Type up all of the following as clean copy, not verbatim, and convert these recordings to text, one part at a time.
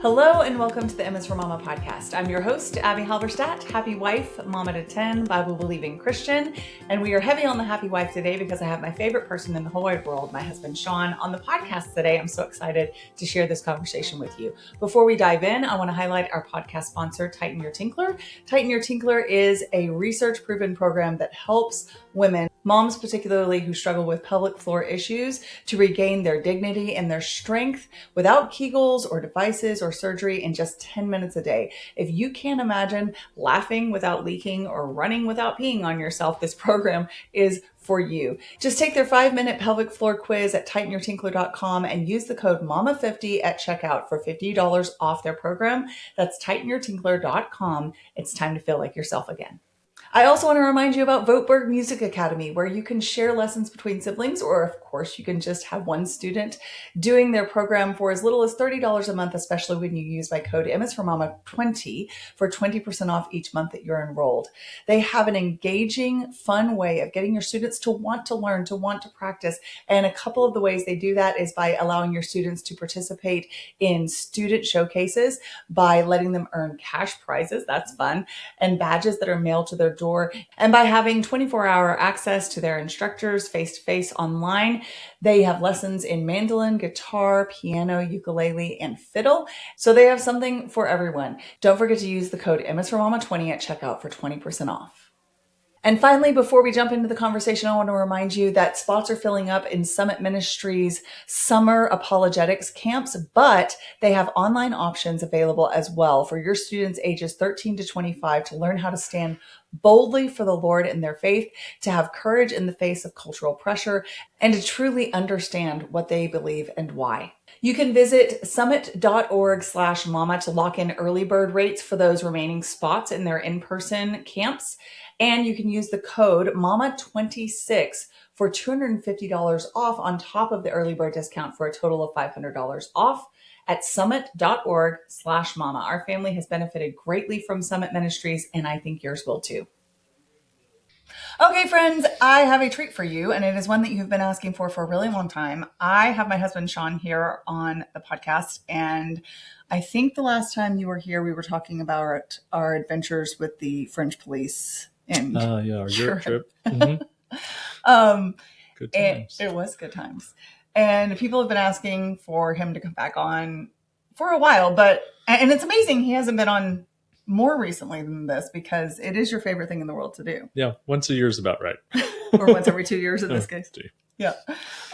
Hello and welcome to the Emma's for Mama podcast. I'm your host, Abby Halberstadt, happy wife, mama to 10, Bible-believing Christian. And we are heavy on the happy wife today because I have my favorite person in the whole wide world, my husband, Shaun, on the podcast today. I'm so excited to share this conversation with you. Before we dive in, I want to highlight our podcast sponsor, Your Tinkler. Your Tinkler is a research-proven program that helps women, moms particularly who struggle with pelvic floor issues, to regain their dignity and their strength without Kegels or devices or surgery in just 10 minutes a day. If you can't imagine laughing without leaking or running without peeing on yourself, this program is for you. Just take their 5-minute pelvic floor quiz at tightenyourtinkler.com and use the code MAMA50 at checkout for $50 off their program. That's tightenyourtinkler.com. It's time to feel like yourself again. I also want to remind you about Voetberg Music Academy, where you can share lessons between siblings, or of course, you can just have one student doing their program for as little as $30 a month, especially when you use my code MSForMama20 for 20% off each month that you're enrolled. They have an engaging, fun way of getting your students to want to learn, to want to practice. And a couple of the ways they do that is by allowing your students to participate in student showcases, by letting them earn cash prizes, that's fun, and badges that are mailed to their door, and by having 24-hour access to their instructors face-to-face online. They have lessons in mandolin, guitar, piano, ukulele, and fiddle. So they have something for everyone. Don't forget to use the code MSForMama20 at checkout for 20% off. And finally, before we jump into the conversation, I want to remind you that spots are filling up in Summit Ministries' summer apologetics camps, but they have online options available as well for your students ages 13 to 25 to learn how to stand boldly for the Lord in their faith, to have courage in the face of cultural pressure, and to truly understand what they believe and why. You can visit summit.org/mama to lock in early bird rates for those remaining spots in their in-person camps. And you can use the code MAMA26 for $250 off on top of the early bird discount for a total of $500 off at summit.org/mama. Our family has benefited greatly from Summit Ministries, and I think yours will too. Okay, friends, I have a treat for you, and it is one that you've been asking for a really long time. I have my husband, Shaun, here on the podcast, and I think the last time you were here, we were talking about our adventures with the French police. And our Europe trip. Mm-hmm. Good times. It was good times. And people have been asking for him to come back on for a while, and it's amazing he hasn't been on more recently than this, because it is your favorite thing in the world to do. Yeah, once a year is about right. Or once every 2 years in this case. Yeah.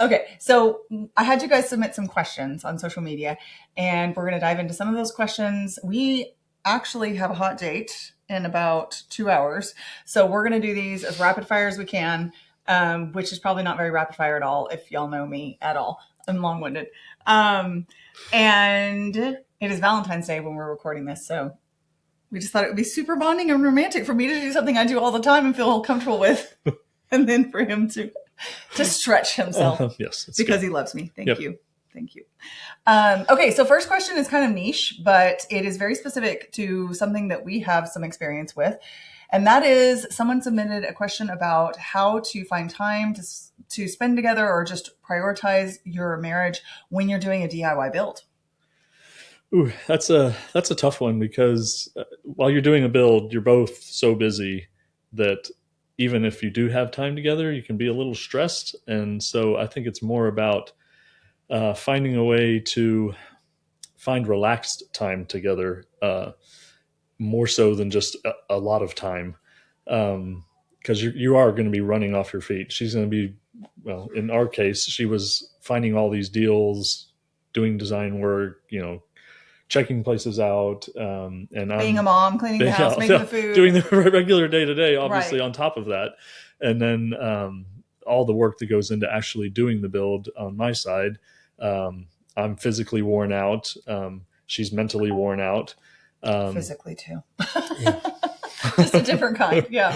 Okay, so I had you guys submit some questions on social media, and we're going to dive into some of those questions. We actually have a hot date in about 2 hours, so we're going to do these as rapid fire as we can, which is probably not very rapid fire at all if y'all know me at all. I'm long-winded. And it is Valentine's Day when we're recording this, so we just thought it would be super bonding and romantic for me to do something I do all the time and feel comfortable with, and then for him to stretch himself. Yes, because he loves me. Thank you. Okay, so first question is kind of niche, but it is very specific to something that we have some experience with. And that is, someone submitted a question about how to find time to spend together or just prioritize your marriage when you're doing a DIY build. Ooh, that's a tough one, because while you're doing a build, you're both so busy that even if you do have time together, you can be a little stressed. And so I think it's more about finding a way to find relaxed time together, more so than just a lot of time, because you are going to be running off your feet. She's going to be, well, in our case, she was finding all these deals, doing design work, checking places out, and being a mom, cleaning the house, making the food, doing the regular day-to-day, obviously, right, on top of that. And then all the work that goes into actually doing the build on my side. I'm physically worn out. She's mentally worn out. Physically too. Just a different kind. Yeah.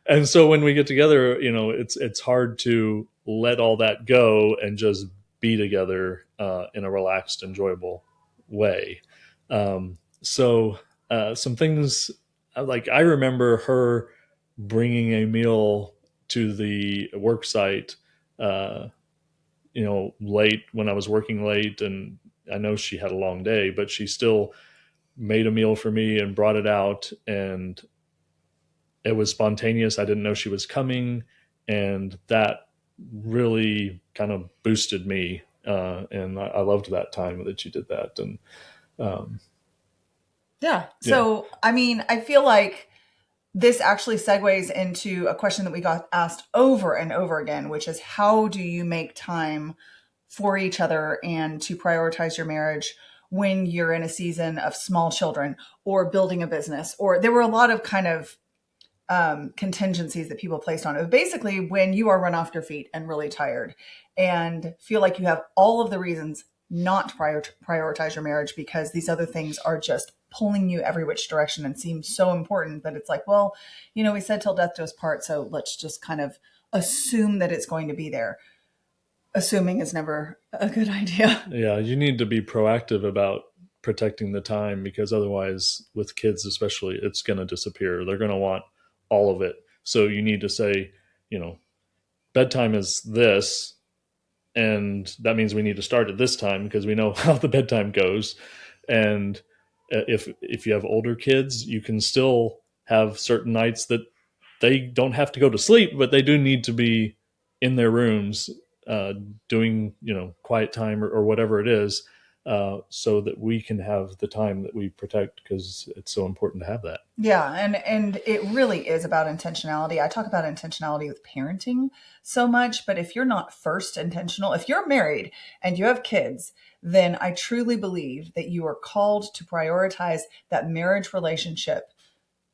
And so when we get together, it's hard to let all that go and just be together in a relaxed, enjoyable way. So some things, like I remember her bringing a meal to the work site, late when I was working late, and I know she had a long day, but she still made a meal for me and brought it out, and it was spontaneous. I didn't know she was coming, and that really kind of boosted me. And I loved that time that she did that. And um, Yeah. yeah, So, I mean, I feel like this actually segues into a question that we got asked over and over again, which is how do you make time for each other and to prioritize your marriage when you're in a season of small children or building a business? Or there were a lot of kind of contingencies that people placed on it. Basically, when you are run off your feet and really tired and feel like you have all of the reasons not to prioritize your marriage because these other things are just pulling you every which direction and seem so important that it's like, well, we said till death do us part, so let's just kind of assume that it's going to be there. Assuming is never a good idea. yeah, you need to be proactive about protecting the time, because otherwise, with kids especially, it's going to disappear. They're going to want all of it. So you need to say, you know, bedtime is this, and that means we need to start at this time because we know how the bedtime goes. And if you have older kids, you can still have certain nights that they don't have to go to sleep, but they do need to be in their rooms, uh, doing quiet time, or whatever it is, so that we can have the time that we protect, because it's so important to have that. Yeah, and it really is about intentionality. I talk about intentionality with parenting so much, but if you're not first intentional, if you're married and you have kids, then I truly believe that you are called to prioritize that marriage relationship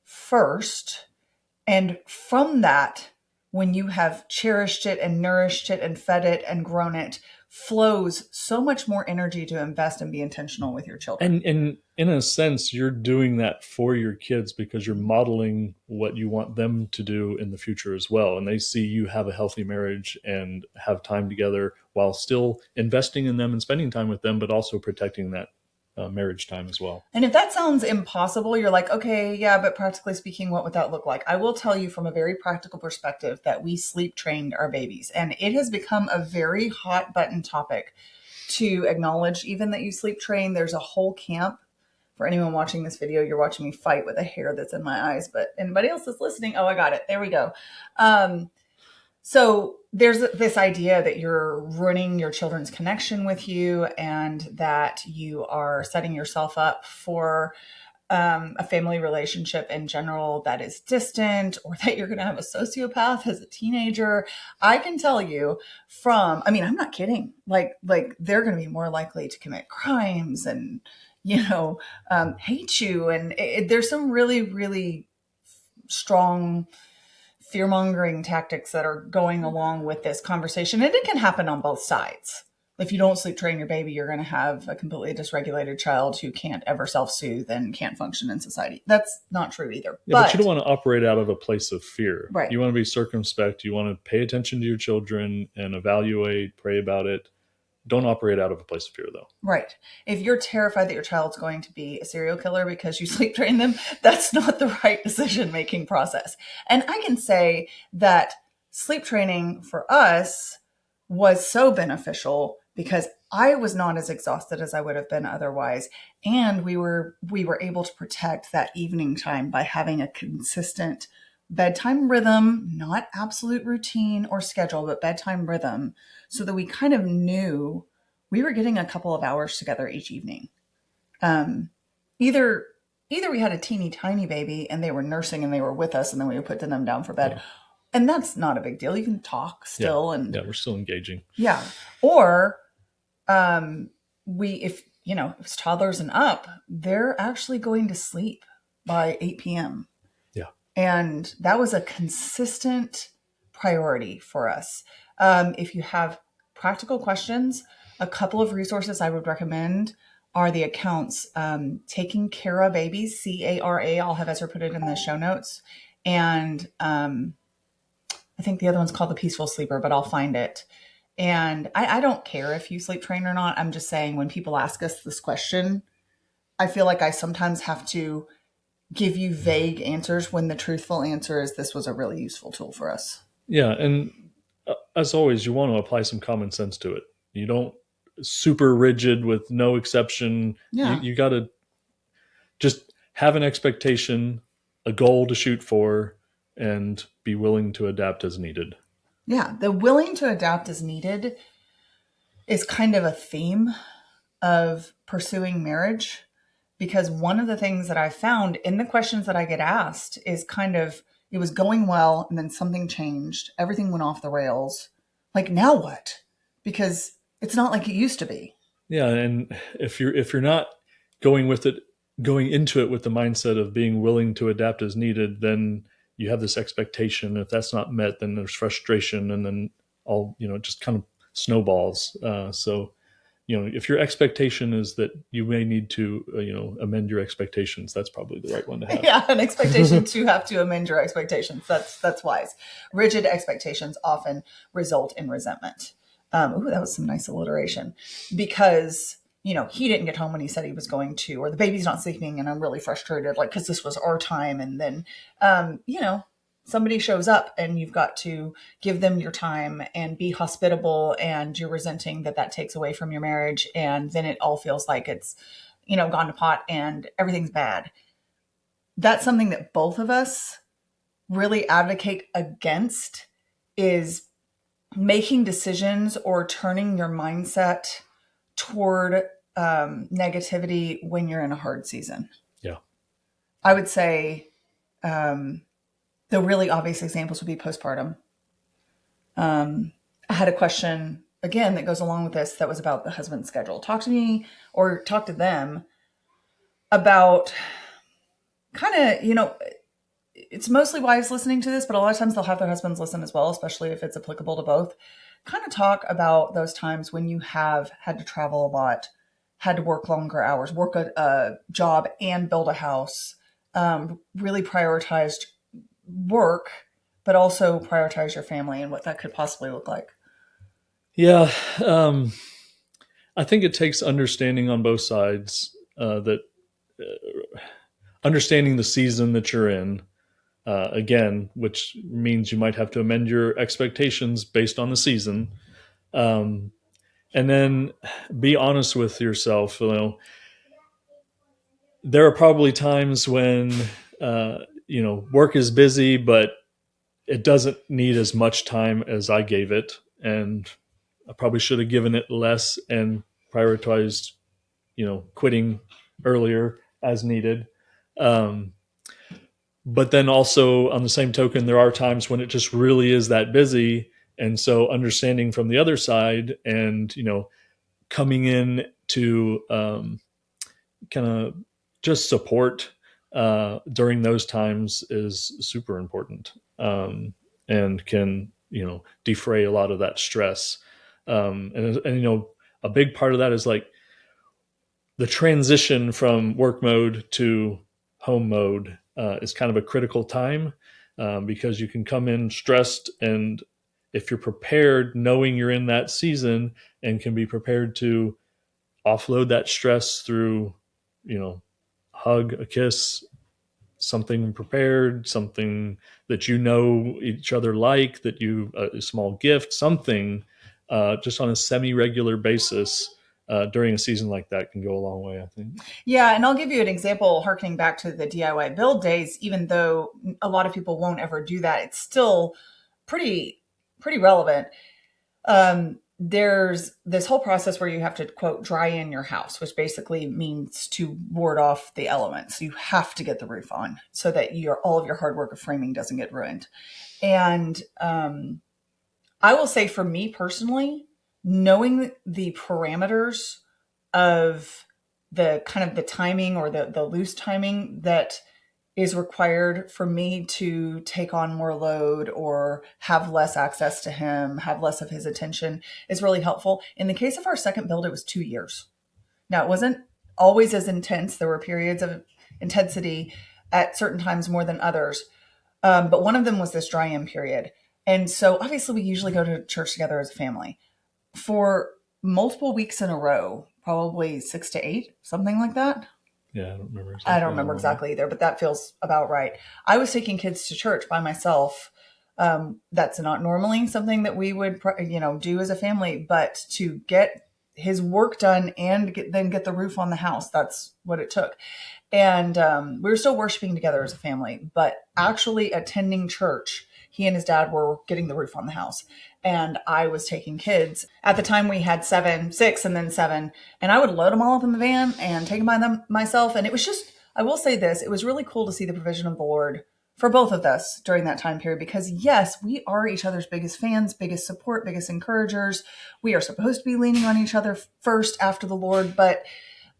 first. And from that, when you have cherished it and nourished it and fed it and grown it, flows so much more energy to invest and be intentional with your children. And in a sense, you're doing that for your kids because you're modeling what you want them to do in the future as well. And they see you have a healthy marriage and have time together while still investing in them and spending time with them, but also protecting that marriage time as well. And if that sounds impossible, you're like, okay, yeah, but practically speaking, what would that look like? I will tell you from a very practical perspective that we sleep trained our babies, and it has become a very hot button topic to acknowledge even that you sleep train. There's a whole camp. For anyone watching this video, you're watching me fight with a hair that's in my eyes, but anybody else that's listening, oh, I got it. There we go. So there's this idea that you're ruining your children's connection with you and that you are setting yourself up for a family relationship in general that is distant, or that you're going to have a sociopath as a teenager. I can tell you I'm not kidding. Like they're going to be more likely to commit crimes and, hate you. And there's some really, really strong fear-mongering tactics that are going along with this conversation. And it can happen on both sides. If you don't sleep train your baby, you're going to have a completely dysregulated child who can't ever self-soothe and can't function in society. That's not true either. Yeah, but you don't want to operate out of a place of fear. Right. You want to be circumspect. You want to pay attention to your children and evaluate, pray about it. Don't operate out of a place of fear, though. Right. If you're terrified that your child's going to be a serial killer because you sleep train them, that's not the right decision-making process. And I can say that sleep training for us was so beneficial because I was not as exhausted as I would have been otherwise. And we were able to protect that evening time by having a consistent bedtime rhythm, not absolute routine or schedule, but bedtime rhythm, so that we kind of knew we were getting a couple of hours together each evening. Either we had a teeny tiny baby and they were nursing and they were with us, and then we would put them down for bed. Yeah. And that's not a big deal. You can talk still. Yeah, we're still engaging. Yeah. Or if it's toddlers and up, they're actually going to sleep by 8 p.m. Yeah. And that was a consistent priority for us. If you have practical questions, a couple of resources I would recommend are the accounts Taking Cara Babies, CARA. I'll have Ezra put it in the show notes. And I think the other one's called The Peaceful Sleeper, but I'll find it. And I don't care if you sleep train or not. I'm just saying, when people ask us this question, I feel like I sometimes have to give you vague answers when the truthful answer is this was a really useful tool for us. Yeah. And as always, you want to apply some common sense to it. You don't super rigid with no exception. Yeah. You got to just have an expectation, a goal to shoot for, and be willing to adapt as needed. Yeah. The willing to adapt as needed is kind of a theme of pursuing marriage, because one of the things that I found in the questions that I get asked is kind of, it was going well and then something changed. Everything went off the rails. Like, now what? Because it's not like it used to be. Yeah, and if you're not going with it, going into it with the mindset of being willing to adapt as needed, then you have this expectation. If that's not met, then there's frustration, and then all it just kind of snowballs. So if your expectation is that you may need to amend your expectations, that's probably the right one to have. Yeah, an expectation to have to amend your expectations. That's wise. Rigid expectations often result in resentment. Ooh, that was some nice alliteration. Because he didn't get home when he said he was going to, or the baby's not sleeping, and I'm really frustrated, like, because this was our time. And then, somebody shows up, and you've got to give them your time and be hospitable, and you're resenting that takes away from your marriage, and then it all feels like it's gone to pot and everything's bad. That's something that both of us really advocate against, is making decisions or turning your mindset toward negativity when you're in a hard season. Yeah. I would say the really obvious examples would be postpartum. I had a question, again, that goes along with this, that was about the husband's schedule. Talk to me, or talk to them about kind of, it's mostly wives listening to this, but a lot of times they'll have their husbands listen as well, especially if it's applicable to both. Kind of talk about those times when you have had to travel a lot, had to work longer hours, work a job and build a house, really prioritized work, but also prioritize your family and what that could possibly look like. Yeah. I think it takes understanding on both sides, that understanding the season that you're in, again, which means you might have to amend your expectations based on the season. And then be honest with yourself. There are probably times when, work is busy, but it doesn't need as much time as I gave it. And I probably should have given it less and prioritized, quitting earlier as needed. But then also, on the same token, there are times when it just really is that busy. And so understanding from the other side, and, coming in to kind of just support during those times is super important, and can, defray a lot of that stress. And a big part of that is like the transition from work mode to home mode is kind of a critical time, because you can come in stressed, and if you're prepared, knowing you're in that season, and can be prepared to offload that stress through, hug, a kiss, something prepared, something that each other like, that a small gift, something, just on a semi-regular basis during a season like that can go a long way, I think. Yeah, and I'll give you an example, harkening back to the DIY build days. Even though a lot of people won't ever do that, it's still pretty relevant. There's this whole process where you have to, quote, dry in your house, which basically means to ward off the elements. You have to get the roof on so that all of your hard work of framing doesn't get ruined. And I will say, for me personally, knowing the parameters of the kind of the timing, or the loose timing that is required for me to take on more load or have less access to him, have less of his attention, is really helpful. In the case of our second build, it was 2 years. Now, it wasn't always as intense. There were periods of intensity at certain times more than others. But one of them was this dry-in period. And so obviously we usually go to church together as a family. For multiple weeks in a row, probably 6 to 8, something like that. Yeah, I don't remember exactly either, but that feels about right. I was taking kids to church by myself. That's not normally something that we would, do as a family, but to get his work done and then get the roof on the house. That's what it took. And we were still worshiping together as a family, but actually attending church, he and his dad were getting the roof on the house. And I was taking kids. At the time, we had six, and then seven. And I would load them all up in the van and take them by them myself. And it was just, I will say this, it was really cool to see the provision of the Lord for both of us during that time period, because yes, we are each other's biggest fans, biggest support, biggest encouragers. We are supposed to be leaning on each other first after the Lord. But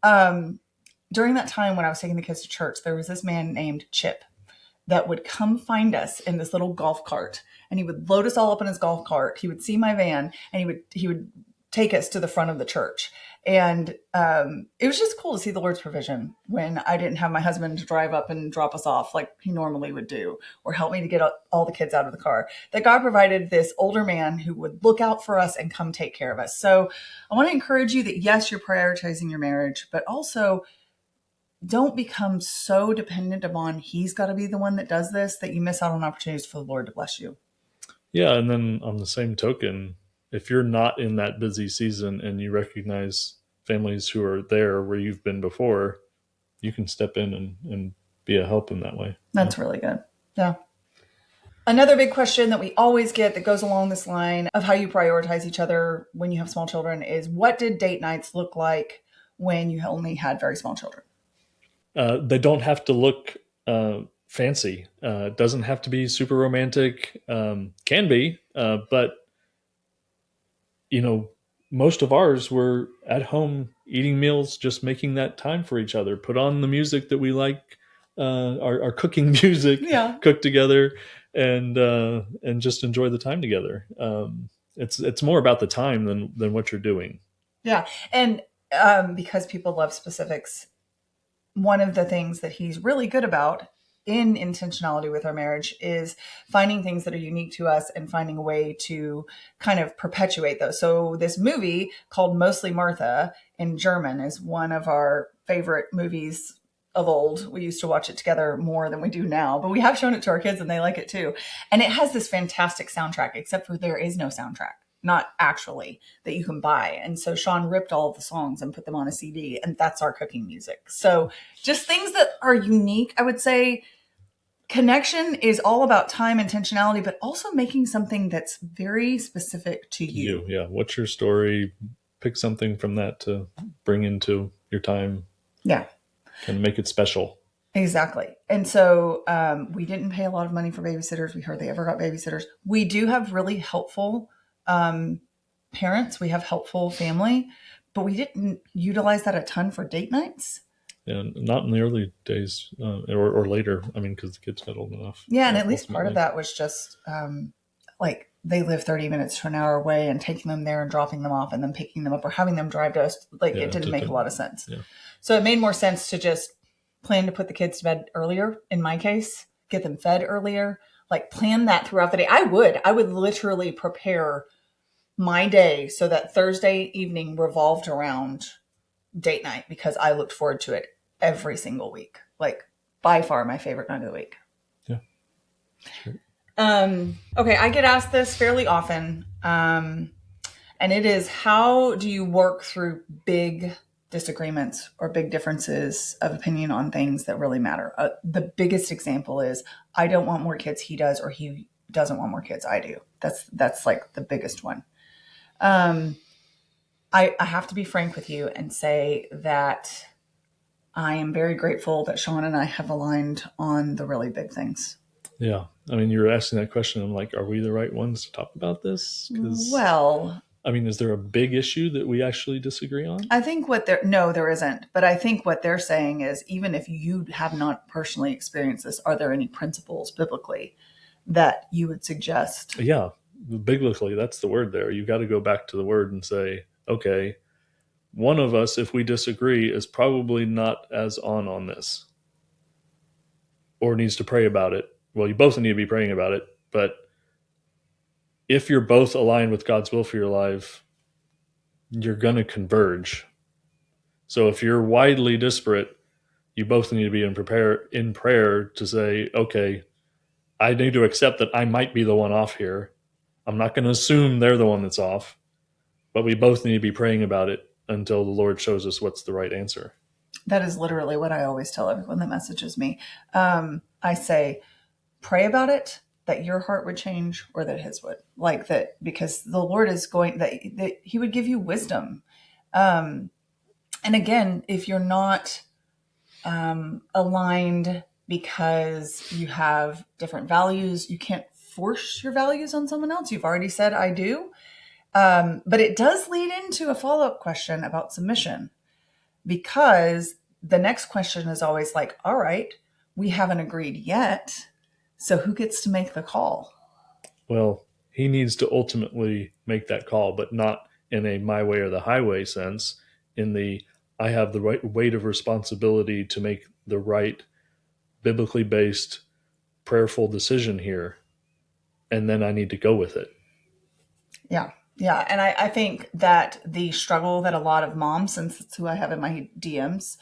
during that time when I was taking the kids to church, there was this man named Chip that would come find us in this little golf cart, and he would load us all up in his golf cart. He would see my van, and he would take us to the front of the church. And it was just cool to see the Lord's provision when I didn't have my husband to drive up and drop us off like he normally would do, or help me to get all the kids out of the car. That God provided this older man who would look out for us and come take care of us. So I want to encourage you that yes, you're prioritizing your marriage, but also don't become so dependent upon he's got to be the one that does this that you miss out on opportunities for the Lord to bless you. Yeah, and then on the same token, if you're not in that busy season and you recognize families who are there where you've been before, you can step in and be a help in that way. That's really good. Yeah. Another big question that we always get that goes along this line of how you prioritize each other when you have small children is, what did date nights look like when you only had very small children? They don't have to look fancy. It doesn't have to be super romantic. Can be, but most of ours were at home eating meals, just making that time for each other. Put on the music that we like, our cooking music, cook together, and just enjoy the time together. It's more about the time than what you're doing. Yeah, and because people love specifics, one of the things that he's really good about in intentionality with our marriage is finding things that are unique to us and finding a way to kind of perpetuate those. So this movie called Mostly Martha in German is one of our favorite movies of old. We used to watch it together more than we do now, but we have shown it to our kids and they like it too. And it has this fantastic soundtrack, except for there is no soundtrack. Not actually, that you can buy. And so Shaun ripped all of the songs and put them on a CD, and that's our cooking music. So just things that are unique. I would say connection is all about time, intentionality, but also making something that's very specific to you. Yeah. What's your story? Pick something from that to bring into your time. Yeah. And make it special. Exactly. And so we didn't pay a lot of money for babysitters. We hardly ever got babysitters. We do have really helpful parents. We have helpful family, but we didn't utilize that a ton for date nights. Yeah, not in the early days or later. I mean, because the kids got old enough. Yeah, and at least part of that was just like they live 30 minutes to an hour away, and taking them there and dropping them off and then picking them up or having them drive to us. Like it didn't make a lot of sense. Yeah. So it made more sense to just plan to put the kids to bed earlier. In my case, get them fed earlier. Like plan that throughout the day. I would literally prepare my day so that Thursday evening revolved around date night, because I looked forward to it every single week. Like by far my favorite night of the week. Yeah. Sure. Okay. I get asked this fairly often. And it is, how do you work through big disagreements or big differences of opinion on things that really matter? The biggest example is, I don't want more kids, he does, or he doesn't want more kids, I do. That's like the biggest one. I have to be frank with you and say that I am very grateful that Shaun and I have aligned on the really big things. Yeah. I mean, you're asking that question. I'm like, are we the right ones to talk about this? Well, I mean, is there a big issue that we actually disagree on? I think no, there isn't. But I think what they're saying is, even if you have not personally experienced this, are there any principles biblically that you would suggest? Yeah. Biblically, that's the word there. You've got to go back to the word and say, okay, one of us, if we disagree, is probably not as on this, or needs to pray about it. Well, you both need to be praying about it, but if you're both aligned with God's will for your life, you're going to converge. So if you're widely disparate, you both need to be in prayer to say, okay, I need to accept that I might be the one off here. I'm not going to assume they're the one that's off, but we both need to be praying about it until the Lord shows us what's the right answer. That is literally what I always tell everyone that messages me. I say, pray about it, that your heart would change or that his would. Like that, because the Lord is going, that he would give you wisdom. And again, if you're not aligned because you have different values, you can't force your values on someone else. You've already said, I do. But it does lead into a follow-up question about submission, because the next question is always like, all right, we haven't agreed yet. So who gets to make the call? Well, he needs to ultimately make that call, but not in a my way or the highway sense, in the I have the right weight of responsibility to make the right biblically based prayerful decision here, and then I need to go with it. Yeah. Yeah. And I think that the struggle that a lot of moms, since it's who I have in my DMs,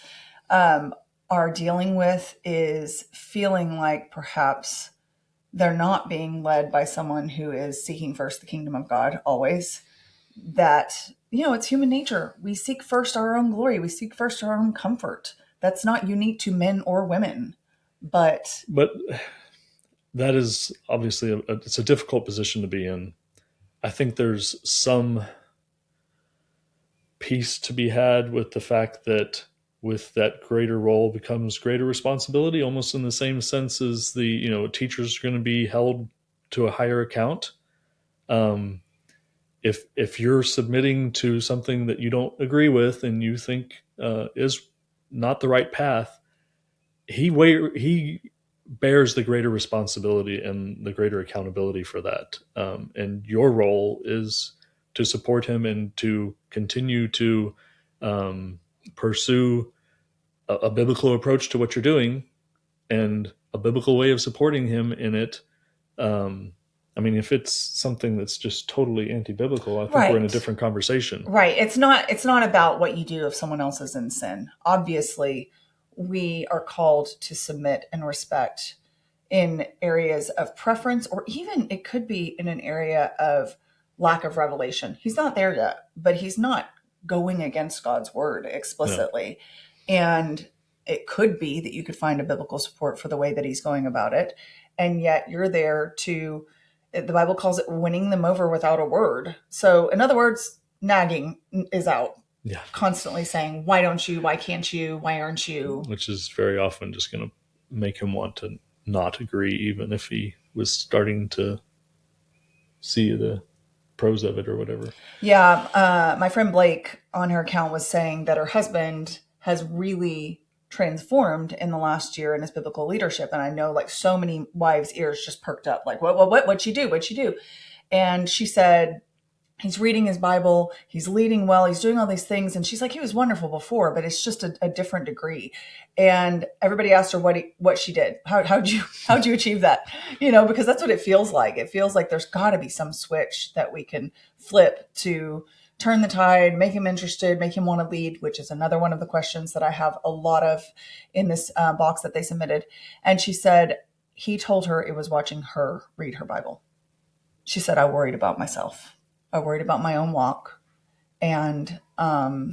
are dealing with is feeling like perhaps they're not being led by someone who is seeking first the kingdom of God always. That, it's human nature. We seek first our own glory. We seek first our own comfort. That's not unique to men or women. But that is obviously it's a difficult position to be in. I think there's some peace to be had with the fact that with that greater role becomes greater responsibility, almost in the same sense as the teachers are going to be held to a higher account. If you're submitting to something that you don't agree with and you think is not the right path, he bears the greater responsibility and the greater accountability for that. And your role is to support him and to continue to pursue a biblical approach to what you're doing and a biblical way of supporting him in it. If it's something that's just totally anti-biblical, I think we're in a different conversation. Right. It's not about what you do if someone else is in sin. Obviously, we are called to submit and respect in areas of preference, or even it could be in an area of lack of revelation. He's not there yet, but he's not going against God's word explicitly. No. And it could be that you could find a biblical support for the way that he's going about it. And yet you're there to, the Bible calls it winning them over without a word. So in other words, nagging is out. Yeah. Constantly saying, why don't you? Why can't you? Why aren't you? Which is very often just going to make him want to not agree, even if he was starting to see the pros of it or whatever. Yeah. My friend Blake on her account was saying that her husband has really transformed in the last year in his biblical leadership. And I know like so many wives' ears just perked up, like, what'd she do? What'd she do? And she said, he's reading his Bible, he's leading well, he's doing all these things. And she's like, he was wonderful before, but it's just a different degree. And everybody asked her what she did. How'd you achieve that? Because that's what it feels like. It feels like there's got to be some switch that we can flip to turn the tide, make him interested, make him want to lead, which is another one of the questions that I have a lot of in this box that they submitted. And she said, he told her it was watching her read her Bible. She said, I worried about myself. I worried about my own walk. And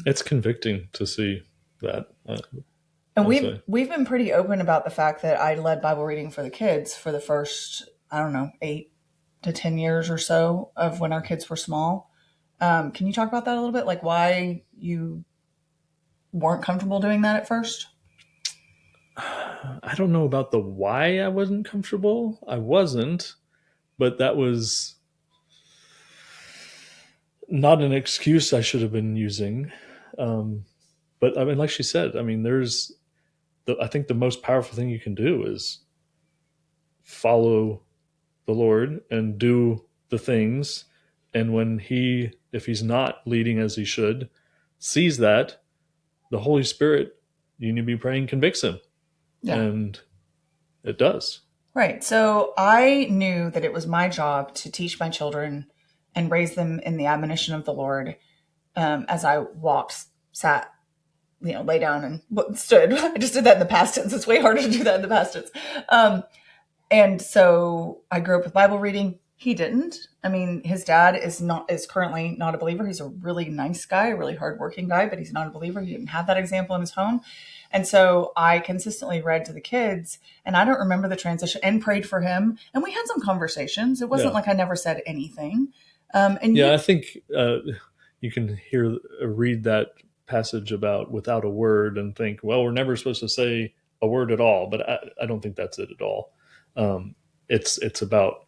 it's convicting to see that. And we've been pretty open about the fact that I led Bible reading for the kids for the first, 8 to 10 years or so of when our kids were small. Can you talk about that a little bit? Like why you weren't comfortable doing that at first? I don't know about the why I wasn't comfortable. I wasn't, but that was not an excuse I should have been using. But like she said, I think the most powerful thing you can do is follow the Lord and do the things. And when if he's not leading as he should, sees that, the Holy Spirit, you need to be praying, convicts him. Yeah. And it does. Right. So I knew that it was my job to teach my children and raise them in the admonition of the Lord as I walked, sat, lay down and stood. I just did that in the past tense. It's way harder to do that in the past tense. And so I grew up with Bible reading. He didn't. I mean, his dad is currently not a believer. He's a really nice guy, a really hardworking guy, but he's not a believer. He didn't have that example in his home. And so I consistently read to the kids, and I don't remember the transition, and prayed for him. And we had some conversations. It wasn't Yeah. like I never said anything. I think you can read that passage about without a word and think, well, we're never supposed to say a word at all. But I don't think that's it at all. It's about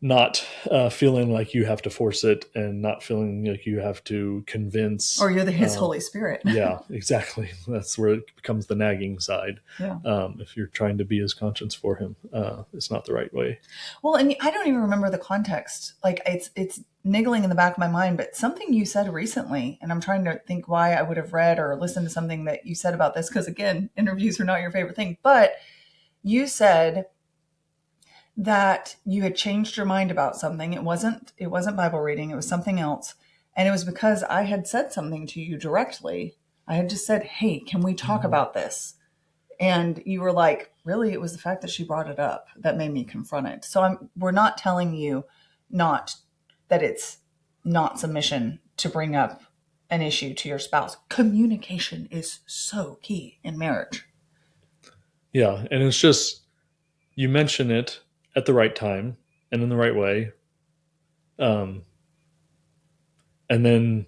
not feeling like you have to force it, and not feeling like you have to convince. Or you're his Holy Spirit. Yeah, exactly. That's where it becomes the nagging side. Yeah. If you're trying to be his conscience for him, it's not the right way. Well, and I don't even remember the context. Like it's niggling in the back of my mind, but something you said recently, and I'm trying to think why I would have read or listened to something that you said about this, because again, interviews are not your favorite thing, but you said that you had changed your mind about something. It wasn't Bible reading, it was something else. And it was because I had said something to you directly. I had just said, "Hey, can we talk about this?" And you were like, "Really? It was the fact that she brought it up that made me confront it." So we're not telling you not that it's not submission to bring up an issue to your spouse. Communication is so key in marriage. Yeah, and it's just, you mention it at the right time and in the right way. And then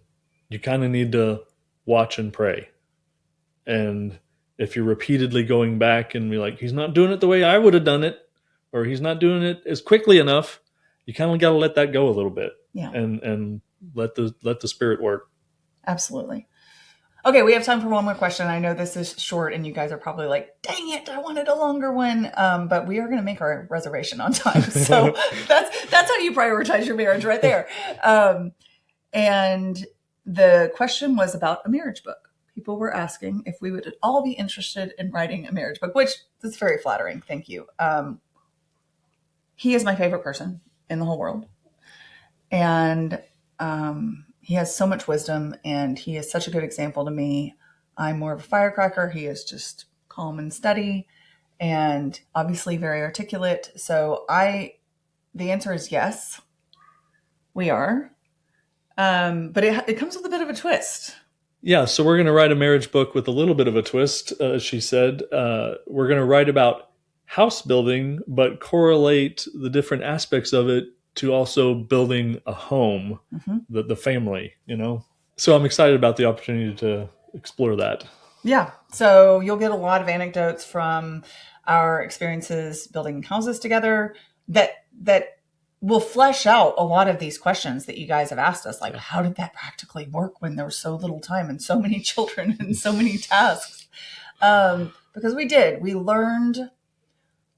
you kind of need to watch and pray. And if you're repeatedly going back and be like, he's not doing it the way I would have done it, or he's not doing it as quickly enough, you kind of got to let that go a little bit. Yeah. And let the Spirit work. Absolutely. Okay, we have time for one more question. I know this is short, and you guys are probably like, "Dang it, I wanted a longer one." But we are going to make our reservation on time. So that's how you prioritize your marriage right there. And the question was about a marriage book. People were asking if we would all be interested in writing a marriage book, which is very flattering. Thank you. He is my favorite person in the whole world. And he has so much wisdom, and he is such a good example to me. I'm more of a firecracker. He is just calm and steady, and obviously very articulate. So the answer is yes, we are. But it comes with a bit of a twist. Yeah, so we're going to write a marriage book with a little bit of a twist, as she said. We're going to write about house building, but correlate the different aspects of it to also building a home, the family, So I'm excited about the opportunity to explore that. Yeah. So you'll get a lot of anecdotes from our experiences building houses together that will flesh out a lot of these questions that you guys have asked us. Like, how did that practically work when there was so little time and so many children and so many tasks? Because we learned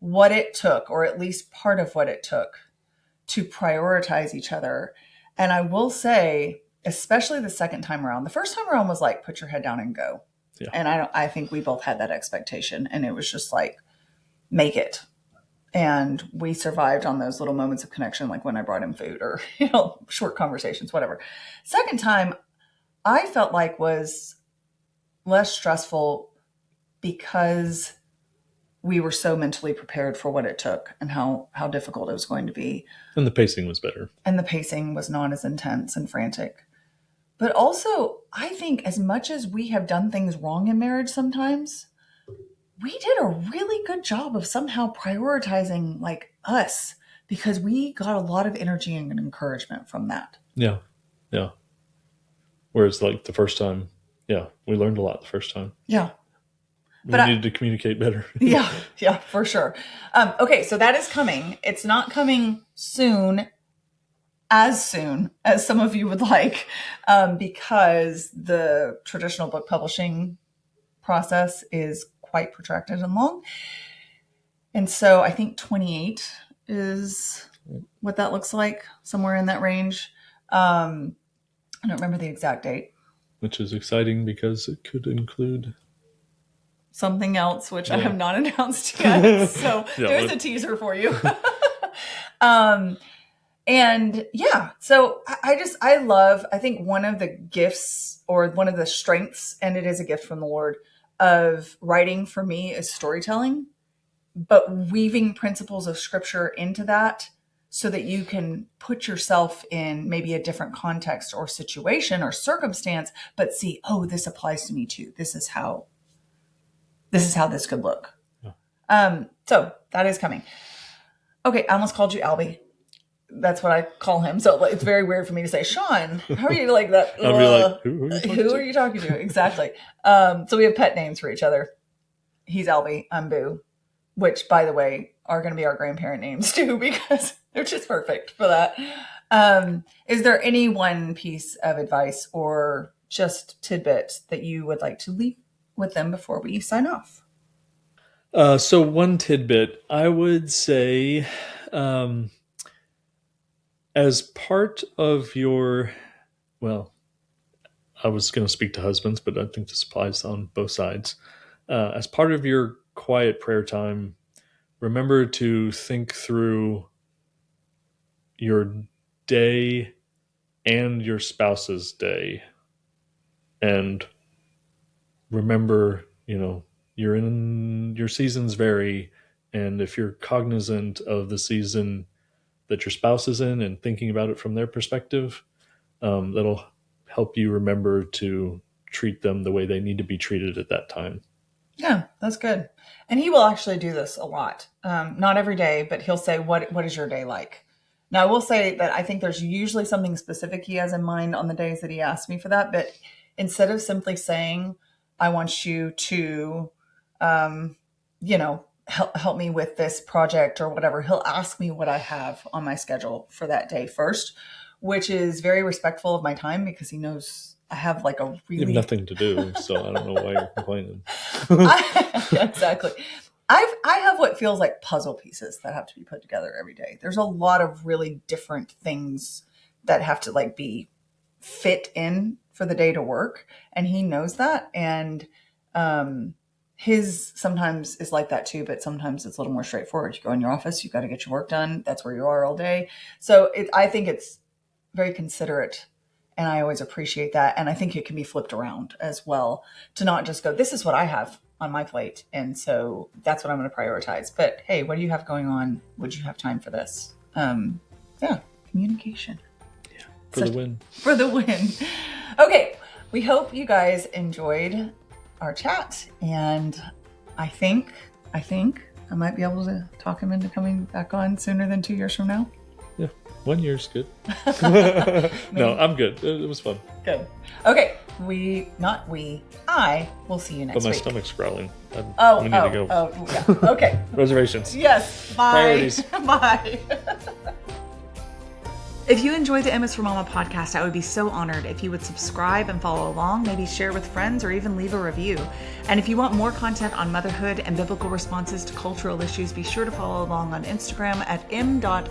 what it took, or at least part of what it took, to prioritize each other. And I will say, especially the second time around, the first time around was like, put your head down and go. Yeah. And I think we both had that expectation, and it was just like, make it. And we survived on those little moments of connection, like when I brought him food or, short conversations, whatever. Second time, I felt like was less stressful because we were so mentally prepared for what it took and how difficult it was going to be. And the pacing was better. And the pacing was not as intense and frantic. But also, I think as much as we have done things wrong in marriage sometimes, we did a really good job of somehow prioritizing like us, because we got a lot of energy and encouragement from that. Yeah. Yeah. Whereas like the first time, we learned a lot the first time. Yeah. We needed to communicate better. Yeah, for sure. Okay, so that is coming. It's not coming soon as some of you would like, because the traditional book publishing process is quite protracted and long. And so I think 28 is what that looks like, somewhere in that range. I don't remember the exact date. Which is exciting because it could include something else, which I have not announced yet. So there's a teaser for you. And so I think one of the gifts, or one of the strengths, and it is a gift from the Lord, of writing for me is storytelling, but weaving principles of scripture into that so that you can put yourself in maybe a different context or situation or circumstance, but see, oh, this applies to me too. This is how this could look. Yeah. So that is coming. Okay, I almost called you Albie. That's what I call him. So it's very weird for me to say, Shaun, how are you like that? I'll be like, who are you talking to? Exactly. So we have pet names for each other. He's Albie, I'm Boo, which, by the way, are going to be our grandparent names too, because they're just perfect for that. Is there any one piece of advice or just tidbit that you would like to leave with them before we sign off? So one tidbit, I would say, as part of your, well, I was going to speak to husbands, but I think this applies on both sides. As part of your quiet prayer time, remember to think through your day and your spouse's day. And remember, your seasons vary. And if you're cognizant of the season that your spouse is in and thinking about it from their perspective, that'll help you remember to treat them the way they need to be treated at that time. Yeah, that's good. And he will actually do this a lot. Not every day, but he'll say, what is your day like? Now, I will say that I think there's usually something specific he has in mind on the days that he asks me for that. But instead of simply saying, I want you to, help me with this project or whatever, he'll ask me what I have on my schedule for that day first, which is very respectful of my time because he knows I have like a really... You have nothing to do, so I don't know why you're complaining. Yeah, exactly. I have what feels like puzzle pieces that have to be put together every day. There's a lot of really different things that have to like be fit in for the day to work. And he knows that. And his sometimes is like that too, but sometimes it's a little more straightforward. You go in your office, you got to get your work done. That's where you are all day. So I think it's very considerate. And I always appreciate that. And I think it can be flipped around as well to not just go, this is what I have on my plate. And so that's what I'm going to prioritize. But hey, what do you have going on? Would you have time for this? Communication. Yeah, the win. For the win. Okay, we hope you guys enjoyed our chat. And I think I might be able to talk him into coming back on sooner than 2 years from now. Yeah, 1 year's good. No, I'm good. It was fun. Good. Okay. I will see you next week. But my stomach's growling. We need to go. Oh, yeah. Okay. Reservations. Yes. Bye. Priorities. Bye. If you enjoyed the MS for Mama podcast, I would be so honored if you would subscribe and follow along, maybe share with friends or even leave a review. And if you want more content on motherhood and biblical responses to cultural issues, be sure to follow along on Instagram at m.is.for.mama.